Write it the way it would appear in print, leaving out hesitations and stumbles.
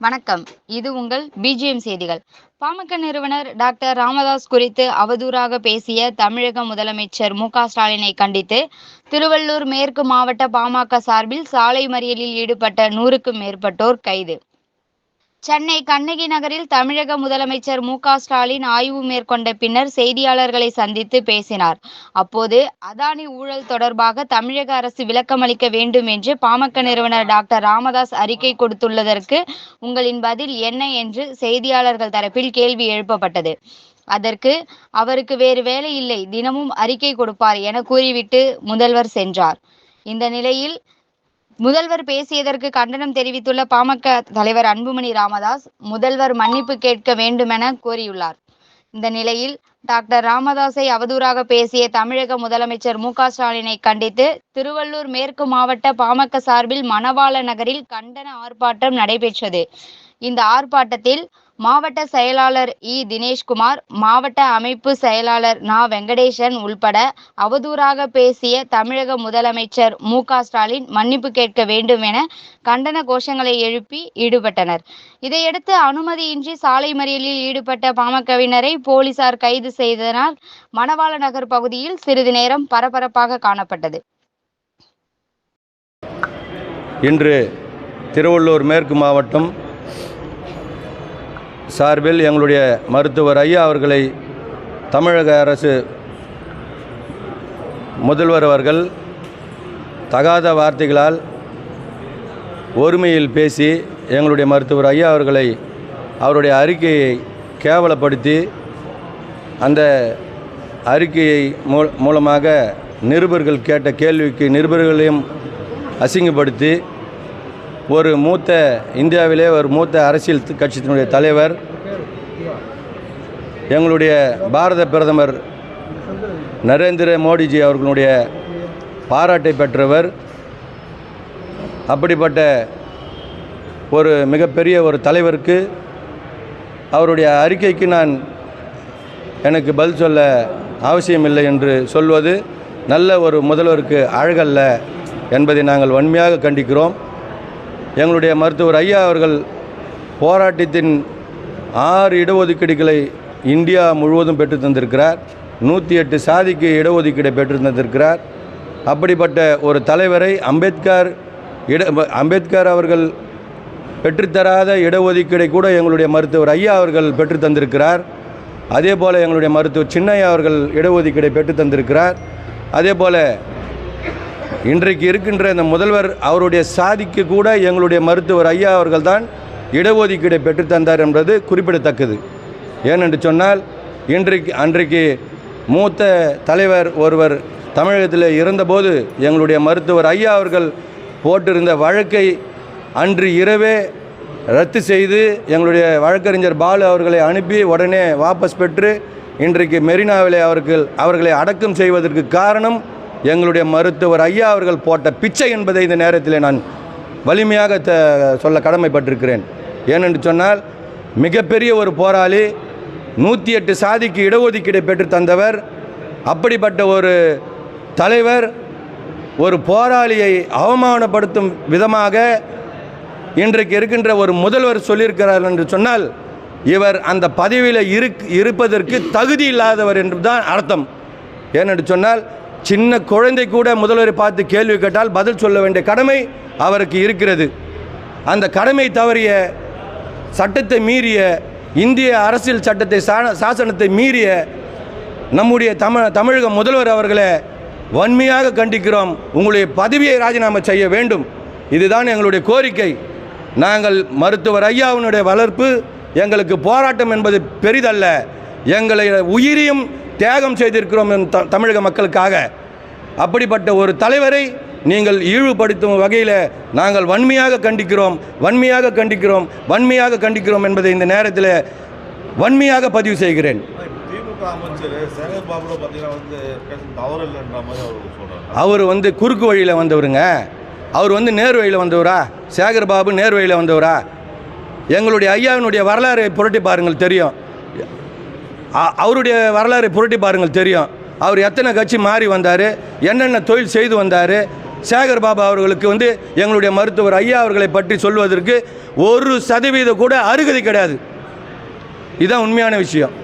வணக்கம். இது உங்கள் பிஜிஎம் செய்திகள். பாமக நிறுவனர் டாக்டர் ராமதாஸ் குறித்து அவதூறாக பேசிய தமிழக முதலமைச்சர் மு.க.ஸ்டாலினை கண்டித்து திருவள்ளூர் மேற்கு மாவட்ட பாமக சார்பில் சாலை மறியலில் ஈடுபட்ட 100க்கும் மேற்பட்டோர் கைது. சென்னை கண்ணகி நகரில் தமிழக முதலமைச்சர் மு.க.ஸ்டாலின் ஆய்வு மேற்கொண்ட பின்னர் செய்தியாளர்களை சந்தித்து பேசினார். அப்போது அதானி ஊழல் தொடர்பாக தமிழக அரசு விளக்கமளிக்க வேண்டும் என்று பாமக நிறுவனர் டாக்டர் ராமதாஸ் அறிக்கை கொடுத்துள்ளதற்கு உங்களின் பதில் என்ன என்று செய்தியாளர்கள் தரப்பில் கேள்வி எழுப்பப்பட்டது. அதற்கு அவருக்கு வேறு வேலை இல்லை, தினமும் அறிக்கை கொடுப்பார் என கூறிவிட்டு முதல்வர் சென்றார். இந்த நிலையில் முதல்வர் பேசியதற்கு கண்டனம் தெரிவித்துள்ள பாமக தலைவர் அன்புமணி ராமதாஸ் முதல்வர் மன்னிப்பு கேட்க வேண்டுமென கோரியுள்ளார். இந்த நிலையில் டாக்டர் ராமதாஸை அவதூறாக பேசிய தமிழக முதலமைச்சர் மு.க.ஸ்டாலினை கண்டித்து திருவள்ளூர் மேற்கு மாவட்ட பாமக சார்பில் மணவாள நகரில் கண்டன ஆர்ப்பாட்டம் நடைபெற்றது. இந்த ஆர்ப்பாட்டத்தில் மாவட்ட செயலாளர் தினேஷ்குமார், மாவட்ட அமைப்பு செயலாளர் வெங்கடேசன் உள்பட அவதூறாக பேசிய தமிழக முதலமைச்சர் மு.க.ஸ்டாலின் மன்னிப்பு கேட்க வேண்டும் என கண்டன கோஷங்களை எழுப்பி ஈடுபட்டனர். இதையடுத்து அனுமதியின்றி சாலை மறியலில் ஈடுபட்ட பாமகவினரை போலீசார் கைது செய்ததனால் மணவாள நகர் பகுதியில் சிறிது நேரம் பரபரப்பாக காணப்பட்டது. இன்று திருவள்ளூர் மேற்கு மாவட்டம் சார்பில் எங்களுடைய மருத்துவர் ஐயா அவர்களை தமிழக அரசு முதல்வர் அவர்கள் தகாத வார்த்தைகளால் ஒருமையில் பேசி எங்களுடைய மருத்துவர் ஐயா அவர்களை அவருடைய அறிக்கையை கேவலப்படுத்தி அந்த அறிக்கையை மூலமாக நிருபர்கள் கேட்ட கேள்விக்கு நிருபர்களையும் அசிங்கப்படுத்தி ஒரு இந்தியாவிலே ஒரு மூத்த அரசியல் கட்சியினுடைய தலைவர், எங்களுடைய பாரத பிரதமர் நரேந்திர மோடிஜி அவர்களுடைய பாராட்டை பெற்றவர். அப்படிப்பட்ட ஒரு மிகப்பெரிய ஒரு தலைவருக்கு அவருடைய அறிக்கைக்கு எனக்கு பதில் சொல்ல அவசியமில்லை என்று சொல்வது நல்ல ஒரு முதல்வருக்கு அழகல்ல என்பதை நாங்கள் வன்மையாக கண்டிக்கிறோம். எங்களுடைய மருத்துவர் ஐயா அவர்கள் போராட்டத்தின் 6 இடஒதுக்கீடுகளை இந்தியா முழுவதும் பெற்று தந்திருக்கிறார். 108 சாதிக்கு இடஒதுக்கீடை பெற்று தந்திருக்கிறார். அப்படிப்பட்ட ஒரு தலைவரை அம்பேத்கர் அவர்கள் பெற்றுத்தராத இடஒதுக்கீடை கூட எங்களுடைய மருத்துவர் ஐயா அவர்கள் பெற்று தந்திருக்கிறார். அதே போல் எங்களுடைய மருத்துவர் சின்னையா அவர்கள் இடஒதுக்கீடை பெற்று தந்திருக்கிறார். அதே போல் இன்றைக்கு இருக்கின்ற இந்த முதல்வர் அவருடைய சாதிக்கு கூட எங்களுடைய மருத்துவர் ஐயா அவர்கள் தான் இடஒதுக்கீடை பெற்றுத்தந்தார் என்பது குறிப்பிடத்தக்கது. ஏனென்று சொன்னால் அன்றைக்கு மூத்த தலைவர் ஒருவர் தமிழகத்தில் இருந்தபோது எங்களுடைய மருத்துவர் ஐயா அவர்கள் போட்டிருந்த வழக்கை அன்று இரவே ரத்து செய்து எங்களுடைய வழக்கறிஞர் பாலு அவர்களை அனுப்பி உடனே வாபஸ் பெற்று இன்றைக்கு மெரினாவிலே அவர்களை அடக்கம் செய்வதற்கு காரணம் எங்களுடைய மருத்துவர் ஐயா அவர்கள் போட்ட பிச்சை என்பதை இந்த நேரத்தில் நான் வலிமையாக சொல்ல கடமைப்பட்டிருக்கிறேன். ஏனென்று சொன்னால் மிகப்பெரிய ஒரு போராளி, 108 சாதிக்கு இடஒதுக்கீடை பெற்று தந்தவர். அப்படிப்பட்ட ஒரு தலைவர் ஒரு போராளியை அவமானப்படுத்தும் விதமாக இன்றைக்கு இருக்கின்ற ஒரு முதல்வர் சொல்லியிருக்கிறார் என்று சொன்னால் இவர் அந்த பதவியில் இருப்பதற்கு தகுதி இல்லாதவர் என்று தான் அர்த்தம். ஏனென்று சொன்னால் சின்ன குழந்தை கூட முதல்வரை பார்த்து கேள்வி கேட்டால் பதில் சொல்ல வேண்டிய கடமை அவருக்கு இருக்கிறது. அந்த கடமை தவறிய, சட்டத்தை மீறிய, இந்திய அரசியல் சட்டத்தை சாசனத்தை மீறிய நம்முடைய தமிழக முதல்வர் அவர்களை வன்மையாக கண்டிக்கிறோம். உங்களுடைய பதவியை ராஜினாமா செய்ய வேண்டும். இதுதான் எங்களுடைய கோரிக்கை. நாங்கள் மருத்துவர் ஐயாவினுடைய வளர்ப்பு எங்களுக்கு போராட்டம் என்பது பெரிதல்ல. எங்களை உயிரையும் தியாகம் செய்திருக்கிறோம் தமிழக மக்களுக்காக. அப்படிப்பட்ட ஒரு தலைவரை நீங்கள் இழிவுபடுத்தும் வகையில் நாங்கள் வன்மையாக கண்டிக்கிறோம் என்பதை இந்த நேரத்தில் வன்மையாக பதிவு செய்கிறேன். அவர் குறுக்கு வழியில் வந்தவருங்க. அவர் நேர் வழியில் வந்தவரா? சேகர்பாபு நேர் வழியில் வந்தவரா? எங்களுடைய ஐயாவினுடைய வரலாறை புரட்டி பாருங்கள் தெரியும். அவருடைய வரலாறை புரட்டி பாருங்கள் தெரியும். அவர் எத்தனை கட்சி மாறி வந்தார், என்னென்ன தொழில் செய்து வந்தார், சேகர் பாபு அவர்களுக்கு வந்து எங்களுடைய மருத்துவர் ஐயா அவர்களை பற்றி சொல்வதற்கு 1% கூட அருகதை கிடையாது. இதுதான் உண்மையான விஷயம்.